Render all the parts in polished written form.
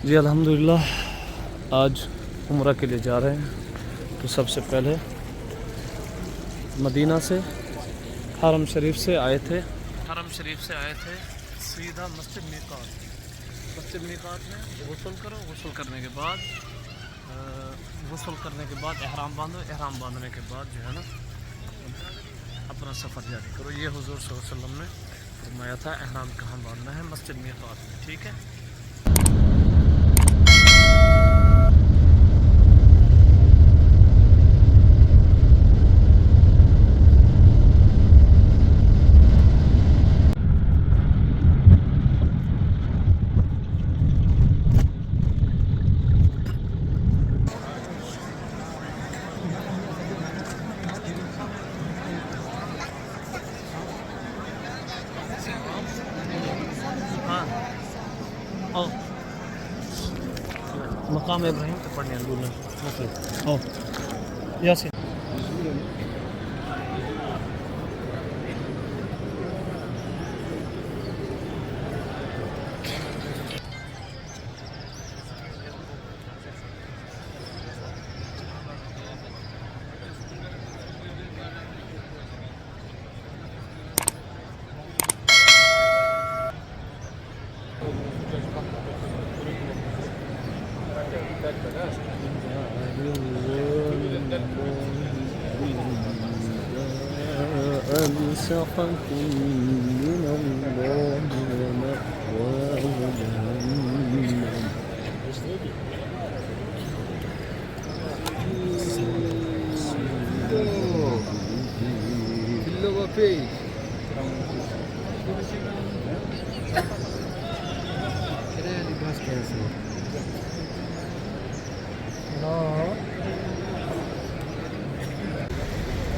جی الحمدللہ آج عمرہ کے لیے جا رہے ہیں. تو سب سے پہلے مدینہ سے حرم شریف سے آئے تھے سیدھا مسجد میقات میں غسل کرو. غسل کرنے کے بعد احرام باندھنے کے بعد جو ہے نا اپنا سفر جاری کرو. یہ حضور صلی اللہ علیہ وسلم نے فرمایا تھا احرام کہاں باندھنا ہے, مسجد میقات میں. ٹھیک ہے. مقام ابراہیم پہ پڑھنے یاسین. أَنْسَقَكُمْ مِنَ اللَّهِ وَمَأْوَاهُ جَهَنَّمُ.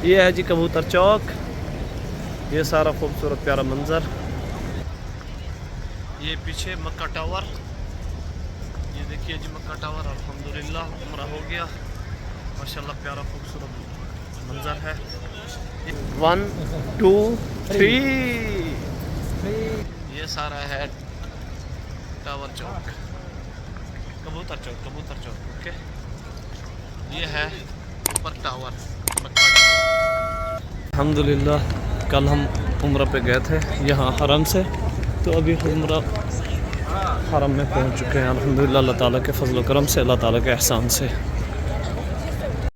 یہ ہے جی کبوتر چوک. یہ سارا خوبصورت پیارا منظر. یہ پیچھے مکہ ٹاور. یہ دیکھیے جی مکہ ٹاور. الحمدللہ عمرہ ہو گیا ماشاءاللہ. پیارا خوبصورت منظر ہے. 1 2 3. یہ سارا ہے ٹاور چوک, کبوتر چوک. اوکے. یہ ہے اوپر ٹاور مکہ ٹاور. الحمدللہ کل ہم عمرہ پہ گئے تھے یہاں حرم سے, تو ابھی عمرہ حرم میں پہنچ چکے ہیں الحمدللہ. اللہ تعالیٰ کے فضل و کرم سے, اللہ تعالیٰ کے احسان سے.